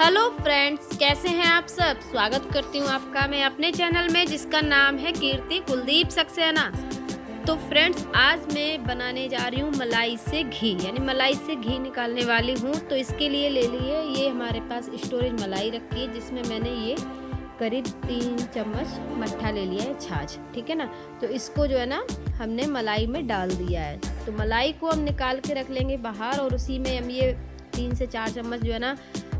Hello friends, कैसे हैं आप सब। स्वागत करती हूँ आपका मैं अपने चैनल में जिसका नाम है कीर्ति कुलदीप सक्सेना। तो फ्रेंड्स, आज मैं बनाने जा रही हूँ मलाई से घी, यानी मलाई से घी निकालने वाली हूँ। तो इसके लिए ले लिए ये हमारे पास स्टोरेज मलाई रखी है, जिसमें मैंने ये करीब 3 चम्मच मट्ठा ले लिया है, छाछ, ठीक है ना। तो इसको जो है ना हमने मलाई में डाल दिया है। तो मलाई को हम निकाल के रख लेंगे बाहर, और उसी में हम ये 3 से 4 चम्मच जो है ना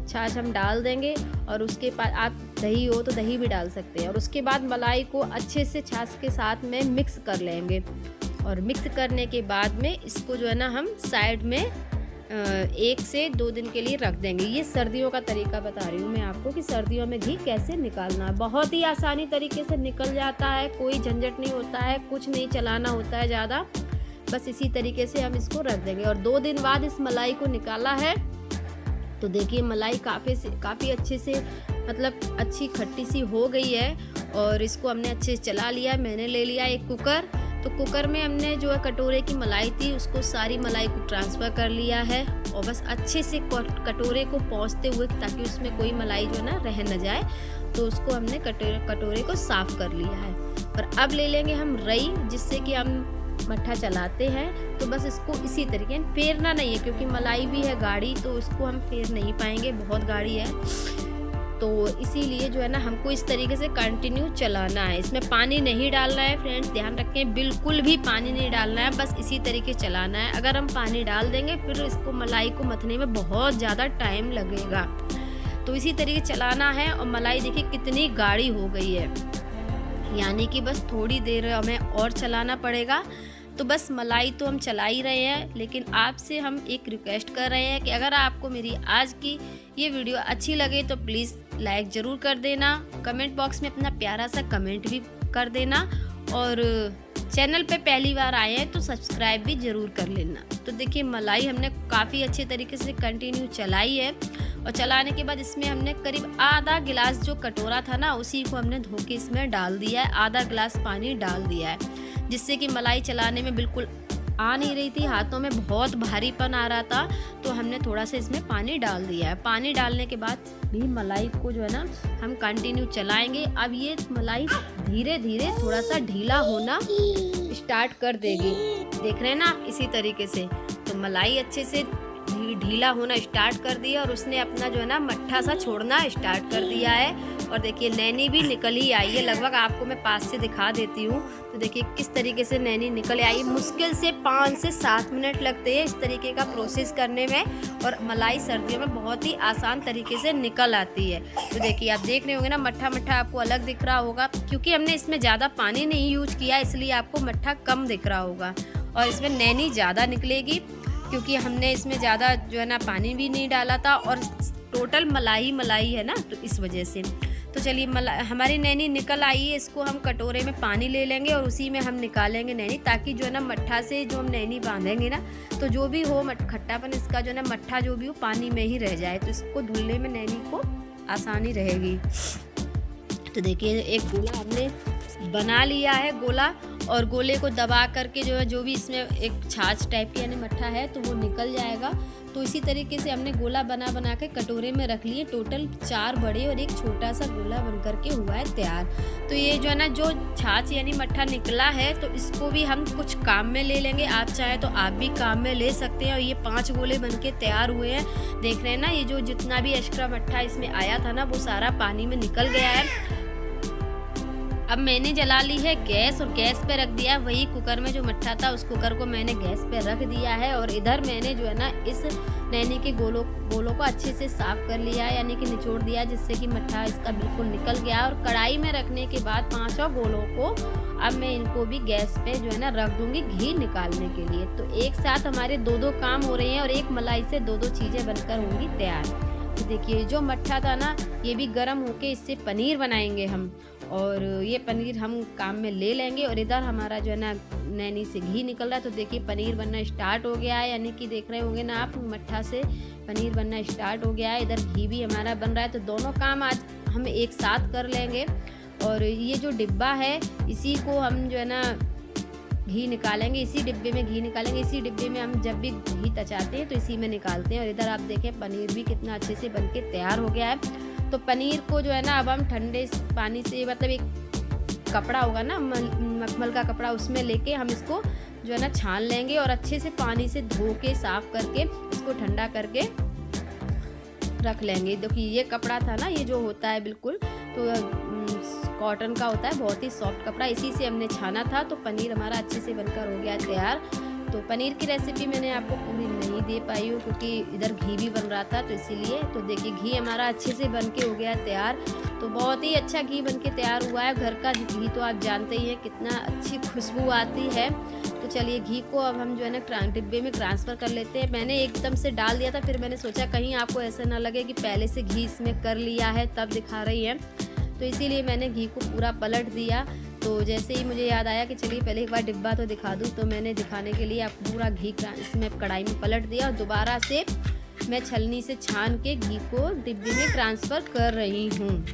छाछ हम डाल देंगे। और उसके बाद आप दही हो तो दही भी डाल सकते हैं। और उसके बाद मलाई को अच्छे से छाछ के साथ में मिक्स कर लेंगे। और मिक्स करने के बाद में इसको जो है ना हम साइड में 1 से 2 दिन के लिए रख देंगे। ये सर्दियों का तरीका बता रही हूँ मैं आपको कि सर्दियों में घी कैसे निकालना है। बहुत ही आसानी तरीके से निकल जाता है, कोई झंझट नहीं होता है, कुछ नहीं चलाना होता है ज़्यादा। बस इसी तरीके से हम इसको रख देंगे। और 2 दिन बाद इस मलाई को निकाला है तो देखिए मलाई काफ़ी अच्छे से, मतलब अच्छी खट्टी सी हो गई है। और इसको हमने अच्छे से चला लिया। मैंने ले लिया एक कुकर। तो कुकर में हमने जो है कटोरे की मलाई थी उसको सारी मलाई को ट्रांसफ़र कर लिया है। और बस अच्छे से कटोरे को पहुँचते हुए, ताकि उसमें कोई मलाई जो है ना रह न जाए, तो उसको हमने कटोरे को साफ़ कर लिया है। और अब ले लेंगे हम रई, जिससे कि हम मट्ठा चलाते हैं। तो बस इसको इसी तरीके फेरना नहीं है, क्योंकि मलाई भी है गाढ़ी, तो इसको हम फेर नहीं पाएंगे, बहुत गाढ़ी है। तो इसीलिए जो है ना हमको इस तरीके से कंटिन्यू चलाना है। इसमें पानी नहीं डालना है फ्रेंड्स, ध्यान रखें, बिल्कुल भी पानी नहीं डालना है, बस इसी तरीके चलाना है। अगर हम पानी डाल देंगे फिर इसको मलाई को मथने में बहुत ज़्यादा टाइम लगेगा। तो इसी तरीके चलाना है। और मलाई देखिए कितनी गाढ़ी हो गई है, यानी कि बस थोड़ी देर हमें और चलाना पड़ेगा। तो बस मलाई तो हम चला ही रहे हैं, लेकिन आपसे हम एक रिक्वेस्ट कर रहे हैं कि अगर आपको मेरी आज की ये वीडियो अच्छी लगे तो प्लीज़ लाइक ज़रूर कर देना। कमेंट बॉक्स में अपना प्यारा सा कमेंट भी कर देना। और चैनल पे पहली बार आए हैं तो सब्सक्राइब भी ज़रूर कर लेना। तो देखिए मलाई हमने काफ़ी अच्छे तरीके से कंटिन्यू चलाई है। और चलाने के बाद इसमें हमने करीब आधा गिलास, जो कटोरा था ना उसी को हमने धो के इसमें डाल दिया है। आधा गिलास पानी डाल दिया है, जिससे कि मलाई चलाने में बिल्कुल आ नहीं रही थी, हाथों में बहुत भारीपन आ रहा था। तो हमने थोड़ा सा इसमें पानी डाल दिया है। पानी डालने के बाद भी मलाई को जो है ना हम कंटिन्यू चलाएंगे। अब ये मलाई धीरे धीरे थोड़ा सा ढीला होना स्टार्ट कर देगी, देख रहे हैं ना आप, इसी तरीके से। तो मलाई अच्छे से ढीला होना स्टार्ट कर दिया, और उसने अपना जो है ना मट्ठा सा छोड़ना स्टार्ट कर दिया है। और देखिए नैनी भी निकल ही आई है, लगभग आपको मैं पास से दिखा देती हूँ। तो देखिए किस तरीके से नैनी निकल आई। मुश्किल से 5 से 7 मिनट लगते हैं इस तरीके का प्रोसेस करने में। और मलाई सर्दियों में बहुत ही आसान तरीके से निकल आती है। तो देखिए आप देख रहे होंगे ना, मट्ठा मट्ठा आपको अलग दिख रहा होगा, क्योंकि हमने इसमें ज़्यादा पानी नहीं यूज किया, इसलिए आपको मट्ठा कम दिख रहा होगा। और इसमें नैनी ज़्यादा निकलेगी, क्योंकि हमने इसमें ज़्यादा जो है ना पानी भी नहीं डाला था, और टोटल मलाई है ना, तो इस वजह से। तो चलिए हमारी नैनी निकल आई है। इसको हम कटोरे में पानी ले लेंगे और उसी में हम निकालेंगे नैनी, ताकि जो है ना मट्ठा से जो हम नैनी बांधेंगे ना, तो जो भी हो खट्टापन इसका जो है ना मट्ठा जो भी हो पानी में ही रह जाए, तो इसको धुलने में नैनी को आसानी रहेगी। तो देखिए एक गोला हमने बना लिया है, गोला। और गोले को दबा करके जो है, जो भी इसमें एक छाछ टाइप की यानी मट्ठा है, तो वो निकल जाएगा। तो इसी तरीके से हमने गोला बना के कटोरे में रख लिए। टोटल 4 बड़े और एक छोटा सा गोला बन करके हुआ है तैयार। तो ये जो है ना, जो छाछ यानी मट्ठा निकला है, तो इसको भी हम कुछ काम में ले लेंगे। आप चाहे तो आप भी काम में ले सकते हैं। और ये 5 गोले बन के तैयार हुए हैं, देख रहे हैं ना। ये जो जितना भी एक्स्ट्रा मट्ठा इसमें आया था ना, वो सारा पानी में निकल गया है। अब मैंने जला ली है गैस, और गैस पे रख दिया वही कुकर में जो मट्ठा था, उस कुकर को मैंने गैस पे रख दिया है। और इधर मैंने जो है ना इस नैनी के गोलों को अच्छे से साफ कर लिया है, यानी कि निचोड़ दिया, जिससे कि मट्ठा इसका बिल्कुल निकल गया। और कढ़ाई में रखने के बाद 5 गोलों को अब मैं इनको भी गैस पे जो है ना रख दूंगी घी निकालने के लिए। तो एक साथ हमारे 2 काम हो रहे हैं, और एक मलाई से 2 चीज़ें बनकर होंगी तैयार। तो देखिए जो मट्ठा था ना, ये भी गर्म होके इससे पनीर बनाएंगे हम। और ये पनीर हम काम में ले लेंगे। और इधर हमारा जो है ना नैनी से घी निकल रहा है। तो देखिए पनीर बनना स्टार्ट हो गया है, यानी कि देख रहे होंगे ना आप, मट्ठा से पनीर बनना स्टार्ट हो गया है। इधर घी भी हमारा बन रहा है। तो दोनों काम आज हम एक साथ कर लेंगे। और ये जो डिब्बा है, इसी को हम जो है ना घी निकालेंगे, इसी डिब्बे में घी निकालेंगे। इसी डिब्बे में हम जब भी घी तचाते हैं तो इसी में निकालते हैं। और इधर आप देखें पनीर भी कितना अच्छे से बनके तैयार हो गया है। तो पनीर को जो है ना अब हम ठंडे पानी से, मतलब एक कपड़ा होगा ना मखमल का कपड़ा, उसमें लेके हम इसको जो है ना छान लेंगे और अच्छे से पानी से धो के साफ करके इसको ठंडा करके रख लेंगे। देखिए ये कपड़ा था ना, ये जो होता है बिल्कुल तो कॉटन का होता है, बहुत ही सॉफ्ट कपड़ा, इसी से हमने छाना था। तो पनीर हमारा अच्छे से बनकर हो गया तैयार। तो पनीर की रेसिपी मैंने आपको पूरी नहीं दे पाई हूँ क्योंकि इधर घी भी बन रहा था, तो इसीलिए। तो देखिए घी हमारा अच्छे से बनके हो गया तैयार। तो बहुत ही अच्छा घी बनके तैयार हुआ है। घर का घी तो आप जानते ही हैं कितना अच्छी खुशबू आती है। तो चलिए घी को अब हम जो है ना डिब्बे में ट्रांसफ़र कर लेते हैं। मैंने एकदम से डाल दिया था, फिर मैंने सोचा कहीं आपको ऐसा ना लगे कि पहले से घी इसमें कर लिया है तब दिखा रही है, तो इसीलिए मैंने घी को पूरा पलट दिया। तो जैसे ही मुझे याद आया कि चलिए पहले एक बार डिब्बा तो दिखा दूँ, तो मैंने दिखाने के लिए आप पूरा घी इसमें कढ़ाई में पलट दिया और दोबारा से मैं छलनी से छान के घी को डिब्बे में ट्रांसफ़र कर रही हूँ।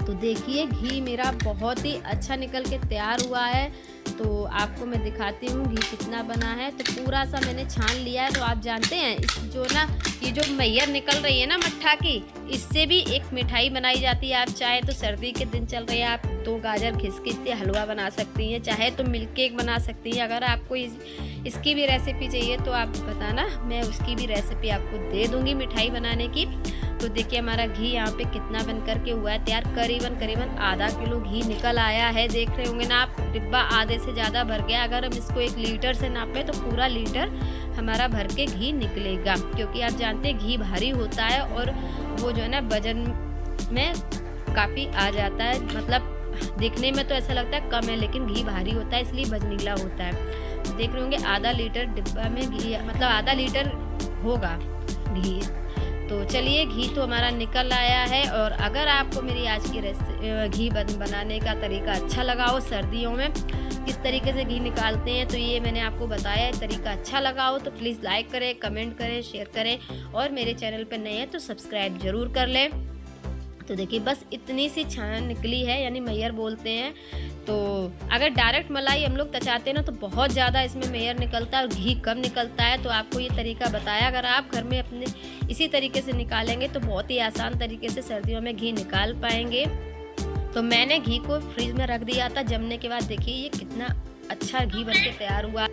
तो देखिए घी मेरा बहुत ही अच्छा निकल के तैयार हुआ है। तो आपको मैं दिखाती हूँ घी कितना बना है। तो पूरा सा मैंने छान लिया है। तो आप जानते हैं इस जो ना ये जो मैयर निकल रही है ना मट्ठा की, इससे भी एक मिठाई बनाई जाती है। आप चाहे तो सर्दी के दिन चल रही है, आप 2 गाजर घिस के इससे हलवा बना सकती हैं, चाहे तो मिल्क केक बना सकती हैं। अगर आपको इसकी भी रेसिपी चाहिए तो आप बताना, मैं उसकी भी रेसिपी आपको दे दूँगी मिठाई बनाने की। तो देखिए हमारा घी यहाँ पे कितना बन करके हुआ है तैयार। करीबन आधा किलो घी निकल आया है। देख रहे होंगे ना आप, डिब्बा आधे से ज़्यादा भर गया। अगर हम इसको 1 लीटर से नापें तो पूरा लीटर हमारा भर के घी निकलेगा, क्योंकि आप जानते हैं घी भारी होता है और वो जो है ना वजन में काफ़ी आ जाता है। मतलब देखने में तो ऐसा लगता है कम है, लेकिन घी भारी होता है, इसलिए वजनीला होता है। तो देख रहे होंगे आधा लीटर डिब्बा में घी, मतलब आधा लीटर होगा घी। तो चलिए घी तो हमारा निकल आया है। और अगर आपको मेरी आज की घी बनाने का तरीका अच्छा लगा हो, सर्दियों में किस तरीके से घी निकालते हैं, तो ये मैंने आपको बताया है, तरीका अच्छा लगा हो तो प्लीज़ लाइक करें, कमेंट करें, शेयर करें और मेरे चैनल पर नए हैं तो सब्सक्राइब ज़रूर कर लें। तो देखिए बस इतनी सी छान निकली है, यानी मैयर बोलते हैं। तो अगर डायरेक्ट मलाई हम लोग तचाते हैं ना तो बहुत ज़्यादा इसमें मैयर निकलता है और घी कम निकलता है। तो आपको ये तरीका बताया, अगर आप घर में अपने इसी तरीके से निकालेंगे तो बहुत ही आसान तरीके से सर्दियों में घी निकाल पाएंगे। तो मैंने घी को फ्रिज में रख दिया था, जमने के बाद देखिए ये कितना अच्छा घी बनके तैयार हुआ।